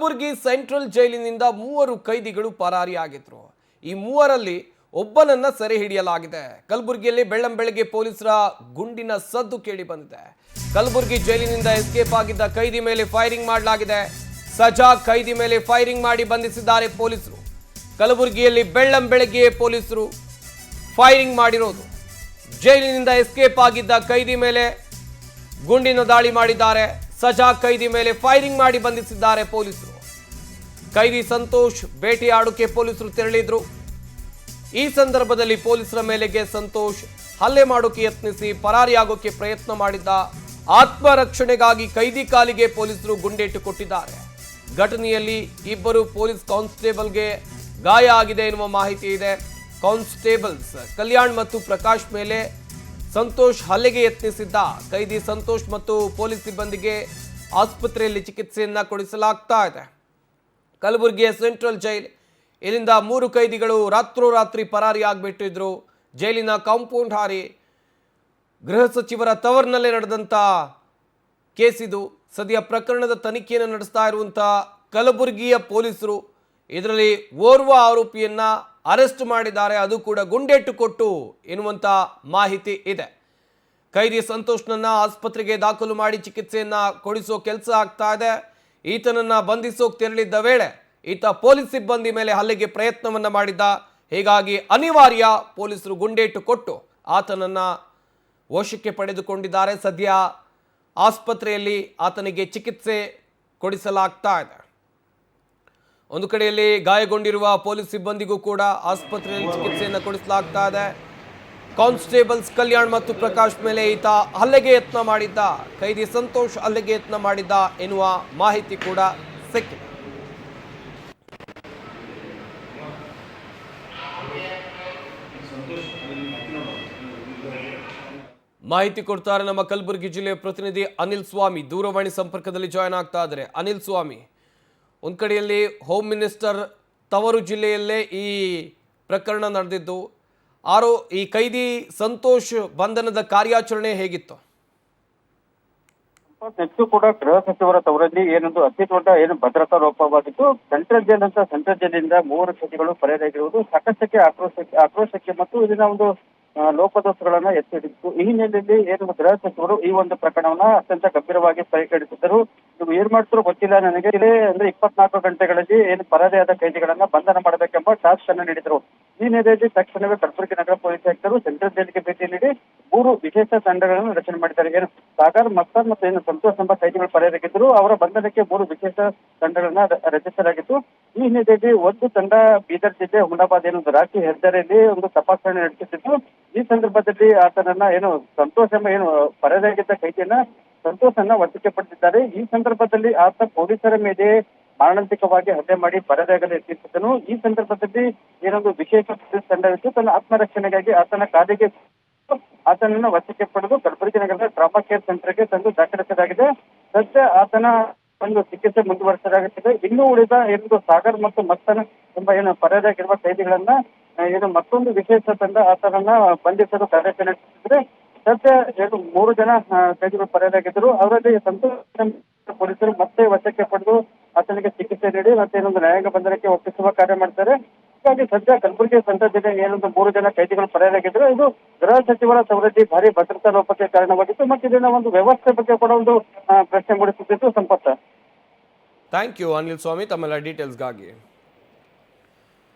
Kalaburagi central ಜೈಲಿನಿಂದ 3 ಕೈದಿಗಳು ಪರಾರಿಯಾಗಿದ್ರು. ಈ ಮೂವರಲ್ಲಿ ಒಬ್ಬನನ್ನ ಸೆರೆ ಹಿಡಿಯಲಾಗಿದೆ. ಕಲಬುರಗಿಯಲ್ಲಿ ಬೆಳ್ಳಂಬೆಳಗ್ಗೆ ಪೊಲೀಸರ ಗುಂಡಿನ ಸದ್ದು ಕೇಳಿ ಬಂದಿದೆ. ಕಲಬುರಗಿ ಜೈಲಿನಿಂದ ಎಸ್ಕೇಪ್ ಆಗಿದ್ದ ಕೈದಿ ಮೇಲೆ ಫೈರಿಂಗ್ ಮಾಡಲಾಗಿದೆ. ಸಜಾ ಕೈದಿ ಮೇಲೆ ಫೈರಿಂಗ್ ಮಾಡಿ ಬಂಧಿಸಿದ್ದಾರೆ ಪೊಲೀಸರು. ಕಲಬುರಗಿಯಲ್ಲಿ ಬೆಳ್ಳಂಬೆಳಗ್ಗೆ ಪೊಲೀಸರು ಫೈರಿಂಗ್ ಮಾಡಿರೋದು. ಜೈಲಿನಿಂದ ಎಸ್ಕೇಪ್ ಆಗಿದ್ದ ಕೈದಿ ಮೇಲೆ ಗುಂಡಿನ ದಾಳಿ ಮಾಡಿದ್ದಾರೆ. ಸಜಾ ಕೈದಿ ಮೇಲೆ ಫೈರಿಂಗ್ ಮಾಡಿ ಬಂಧಿಸಿದ್ದಾರೆ ಪೊಲೀಸರು. ಕೈದಿ ಸಂತೋಷ್ ಬೇಟೆಯಾಡೋಕೆ ಪೊಲೀಸರು ತೆರಳಿದ್ರು. ಈ ಸಂದರ್ಭದಲ್ಲಿ ಪೊಲೀಸರ ಮೇಲೆಗೆ ಸಂತೋಷ್ ಹಲ್ಲೆ ಮಾಡೋಕೆ ಯತ್ನಿಸಿ ಪರಾರಿಯಾಗೋಕೆ ಪ್ರಯತ್ನ ಮಾಡಿದ್ದ. ಆತ್ಮರಕ್ಷಣೆಗಾಗಿ ಕೈದಿ ಕಾಲಿಗೆ ಪೊಲೀಸರು ಗುಂಡೇಟು ಕೊಟ್ಟಿದ್ದಾರೆ. ಘಟನೆಯಲ್ಲಿ ಇಬ್ಬರು ಪೊಲೀಸ್ ಕಾನ್ಸ್ಟೇಬಲ್ಗೆ ಗಾಯ ಆಗಿದೆ ಎನ್ನುವ ಮಾಹಿತಿ ಇದೆ. ಕಾನ್ಸ್ಟೇಬಲ್ಸ್ ಕಲ್ಯಾಣ್ ಮತ್ತು ಪ್ರಕಾಶ್ ಮೇಲೆ ಸಂತೋಷ್ ಹಲ್ಲೆಗೆ ಯತ್ನಿಸಿದ್ದ. ಕೈದಿ ಸಂತೋಷ್ ಮತ್ತು ಪೊಲೀಸ್ ಸಿಬ್ಬಂದಿಗೆ ಆಸ್ಪತ್ರೆಯಲ್ಲಿ ಚಿಕಿತ್ಸೆಯನ್ನ ಕೊಡಿಸಲಾಗ್ತಾ ಇದೆ. ಕಲಬುರಗಿಯ ಸೆಂಟ್ರಲ್ ಜೈಲ್ ಇಲ್ಲಿಂದ 3 ಕೈದಿಗಳು ರಾತ್ರೋರಾತ್ರಿ ಪರಾರಿಯಾಗ್ಬಿಟ್ಟಿದ್ರು. ಜೈಲಿನ ಕಾಂಪೌಂಡ್ ಹಾರಿ ಗೃಹ ಸಚಿವರ ತವರಿನಲ್ಲೇ ನಡೆದಂಥ ಕೇಸಿದು. ಸದ್ಯ ಪ್ರಕರಣದ ತನಿಖೆಯನ್ನು ನಡೆಸ್ತಾ ಇರುವಂಥ ಕಲಬುರಗಿಯ ಪೊಲೀಸರು ಇದರಲ್ಲಿ ಓರ್ವ ಆರೋಪಿಯನ್ನ ಅರೆಸ್ಟ್ ಮಾಡಿದ್ದಾರೆ. ಅದು ಕೂಡ ಗುಂಡೇಟು ಕೊಟ್ಟು ಎನ್ನುವಂಥ ಮಾಹಿತಿ ಇದೆ. ಕೈದಿ ಸಂತೋಷ್ನನ್ನ ಆಸ್ಪತ್ರೆಗೆ ದಾಖಲು ಮಾಡಿ ಚಿಕಿತ್ಸೆಯನ್ನ ಕೊಡಿಸೋ ಕೆಲಸ ಆಗ್ತಾ ಇದೆ. ಈತನನ್ನ ಬಂಧಿಸೋಕೆ ತೆರಳಿದ್ದ ವೇಳೆ ಈತ ಪೊಲೀಸ್ ಸಿಬ್ಬಂದಿ ಮೇಲೆ ಹಲ್ಲೆಗೆ ಪ್ರಯತ್ನವನ್ನ ಮಾಡಿದ್ದ. ಹೀಗಾಗಿ ಅನಿವಾರ್ಯ ಪೊಲೀಸರು ಗುಂಡೇಟು ಕೊಟ್ಟು ಆತನನ್ನ ವಶಕ್ಕೆ ಪಡೆದುಕೊಂಡಿದ್ದಾರೆ. ಸದ್ಯ ಆಸ್ಪತ್ರೆಯಲ್ಲಿ ಆತನಿಗೆ ಚಿಕಿತ್ಸೆ ಕೊಡಿಸಲಾಗ್ತಾ ಇದೆ. ಒಂದು ಕಡೆಯಲ್ಲಿ ಗಾಯಗೊಂಡಿರುವ ಪೊಲೀಸ್ ಸಿಬ್ಬಂದಿಗೂ ಕೂಡ ಆಸ್ಪತ್ರೆಯಲ್ಲಿ ಚಿಕಿತ್ಸೆಯನ್ನು ಕೊಡಿಸಲಾಗ್ತಾ ಇದೆ. ಕಾನ್ಸ್ಟೇಬಲ್ಸ್ ಕಲ್ಯಾಣ್ ಮತ್ತು ಪ್ರಕಾಶ್ ಮೇಲೆ ಈತ ಹಲ್ಲೆಗೆ ಯತ್ನ ಮಾಡಿದ್ದ. ಕೈದಿ ಸಂತೋಷ್ ಹಲ್ಲೆಗೆ ಯತ್ನ ಮಾಡಿದ್ದ ಎನ್ನುವ ಮಾಹಿತಿ ಕೂಡ ಸಿಕ್ಕಿದೆ. ಮಾಹಿತಿ ಕೊಡ್ತಾರೆ ನಮ್ಮ ಕಲಬುರಗಿ ಜಿಲ್ಲೆಯ ಪ್ರತಿನಿಧಿ ಅನಿಲ್ ಸ್ವಾಮಿ. ದೂರವಾಣಿ ಸಂಪರ್ಕದಲ್ಲಿ ಜಾಯ್ನ್ ಆಗ್ತಾ ಇದ್ದಾರೆ. ಅನಿಲ್ ಸ್ವಾಮಿ, ಒಂದು ಕಡೆಯಲ್ಲಿ ಹೋಮ್ ಮಿನಿಸ್ಟರ್ ತವರು ಜಿಲ್ಲೆಯಲ್ಲೇ ಈ ಪ್ರಕರಣ ನಡೆದಿದ್ದು. ಈ ಕೈದಿ ಸಂತೋಷ್ ಬಂಧನದ ಕಾರ್ಯಾಚರಣೆ ಹೇಗಿತ್ತು? ಹೆಚ್ಚು ಕೂಡ ಗೃಹ ಸಚಿವರ ತವರಲ್ಲಿ ಏನೊಂದು ಅತಿ ದೊಡ್ಡ ಭದ್ರತಾ ಲೋಪವಾಗಿತ್ತು. ಸೆಂಟ್ರಲ್ ಜೈಲಿನಿಂದ 3 ಕೈದಿಗಳು ಪರಾರಿಯಾಗಿರುವುದು ಸಾಕಷ್ಟಕ್ಕೆ ಆಕ್ರೋಶಕ್ಕೆ ಮತ್ತು ಇದನ್ನ ಒಂದು ಲೋಪದೋಷಗಳನ್ನ ಎತ್ತಿ ಹಿಡಿದಿತ್ತು. ಈ ಹಿನ್ನೆಲೆಯಲ್ಲಿ ಗೃಹ ಸಚಿವರು ಈ ಒಂದು ಪ್ರಕರಣವನ್ನ ಅತ್ಯಂತ ಗಂಭೀರವಾಗಿ ಪರಿಗಣಿಸಿದ್ದರು. ನೀವು ಏನ್ ಮಾಡ್ತಾರೋ ಗೊತ್ತಿಲ್ಲ ನನಗೆ, ಅಂದ್ರೆ 24 ಗಂಟೆಗಳಲ್ಲಿ ಪರಾರಿಯಾದ ಕೈದಿಗಳನ್ನ ಬಂಧನ ಮಾಡಬೇಕೆಂಬ ಟಾಸ್ಕ್ ಅನ್ನು ನೀಡಿದರು. ಈ ಹಿನ್ನೆಲೆಯಲ್ಲಿ ತಕ್ಷಣವೇ ಕಲಬುರಗಿ ನಗರ ಪೊಲೀಸ್ ಆಯುಕ್ತರು ಸೆಂಟ್ರಲ್ ಜೈಲಿಗೆ ಭೇಟಿ ನೀಡಿ 3 ವಿಶೇಷ ತಂಡಗಳನ್ನು ರಚನೆ ಮಾಡಿದ್ದಾರೆ. ಸಾಗರ್, ಮಸ್ತಾನ್ ಮತ್ತು ಸಂತೋಷ್ ಎಂಬ ಕೈದಿಗಳು ಪರಾರಿಯಾಗಿದ್ದರು. ಅವರ ಬಂಧನಕ್ಕೆ 3 ವಿಶೇಷ ತಂಡಗಳನ್ನ ರಚಿಸಲಾಗಿತ್ತು. ಈ ಹಿನ್ನೆಲೆಯಲ್ಲಿ ಒಂದು ತಂಡ ಬೀದರ್ ಜಿಲ್ಲೆ ಹುಮನಾಬಾದ್ ರಾಷ್ಟ್ರೀಯ ಹೆದ್ದಾರಿಯಲ್ಲಿ ಒಂದು ತಪಾಸಣೆ ನಡೆಸುತ್ತಿದ್ದು. ಈ ಸಂದರ್ಭದಲ್ಲಿ ಆತನನ್ನ ಸಂತೋಷ್ ಎಂಬ ಪರಾರಿಯಾಗಿದ್ದ ಕೈದಿಯನ್ನ ಸಂತೋಷನ್ನ ವಶಕ್ಕೆ ಪಡೆದಿದ್ದಾರೆ. ಈ ಸಂದರ್ಭದಲ್ಲಿ ಆತ ಪೊಲೀಸರ ಮೇಲೆ ಮಾರಣಾಂತಿಕವಾಗಿ ಹಲ್ಲೆ ಮಾಡಿ ಪರಾರಿಯಾಗಲು ಯತ್ನಿಸಿದ್ದನು. ಈ ಸಂದರ್ಭದಲ್ಲಿ ವಿಶೇಷ ಪೊಲೀಸ್ ತಂಡವಿದ್ದು ತನ್ನ ಆತ್ಮರಕ್ಷಣೆಗಾಗಿ ಆತನ ಕಾಲಿಗೆ ಆತನನ್ನ ವಶಕ್ಕೆ ಪಡೆದು ಕಲಬುರಗಿ ನಗರದ ಟ್ರಾಮಾ ಕೇರ್ ಸೆಂಟರ್ಗೆ ತಂದು ದಾಖಲಿಸಲಾಗಿದೆ. ಸದ್ಯ ಆತನ ಒಂದು ಚಿಕಿತ್ಸೆ ಮುಂದುವರಿಸಲಾಗುತ್ತಿದೆ. ಇನ್ನೂ ಉಳಿದ ಸಾಗರ್ ಮತ್ತು ಮಸ್ತನ್ ಎಂಬ ಪರಾರಿಯಾಗಿರುವ ಕೈದಿಗಳನ್ನ ಮತ್ತೊಂದು ವಿಶೇಷ ತಂಡ ಆತನನ್ನ ಬಂಧಿಸಲು ಕಾರ್ಯಾಚರಣೆ ನಡೆಸಿದ್ರೆ. ಸದ್ಯ 3 ಜನ ಕೈದಿಗಳು ಪರಾರಿಯಾಗಿದ್ದರು. ಅವರಲ್ಲಿ ಸಂತೋಷ ಪೊಲೀಸರು ಮತ್ತೆ ವಶಕ್ಕೆ ಪಡೆದು ಆತನಿಗೆ ಚಿಕಿತ್ಸೆ ನೀಡಿ ಮತ್ತೆ ನ್ಯಾಯಾಂಗ ಬಂಧನಕ್ಕೆ ಒಪ್ಪಿಸುವ ಕಾರ್ಯ ಮಾಡ್ತಾರೆ. ಹೀಗಾಗಿ ಸದ್ಯ ಕಲಬುರಗಿ ಸೆಂಟ್ರಲ್ ಜಿಲ್ಲೆಗೆ 3 ಜನ ಕೈದಿಗಳು ಪರಾರಿಯಾಗಿದ್ರು. ಇದು ಗೃಹ ಸಚಿವರ ತವರಲ್ಲಿ ಭಾರಿ ಭದ್ರತಾ ಲೋಪಕ್ಕೆ ಕಾರಣವಾಗಿತ್ತು ಮತ್ತು ಇದನ್ನ ಒಂದು ವ್ಯವಸ್ಥೆ ಬಗ್ಗೆ ಕೂಡ ಒಂದು ಪ್ರಶ್ನೆ ಮೂಡಿಸುತ್ತಿತ್ತು. ಸಂಪತ್ತ. ಥ್ಯಾಂಕ್ ಯು ಅನಿಲ್ ಸ್ವಾಮಿ ತಮ್ಮೆಲ್ಲ ಡೀಟೇಲ್ಸ್ಗಾಗಿ.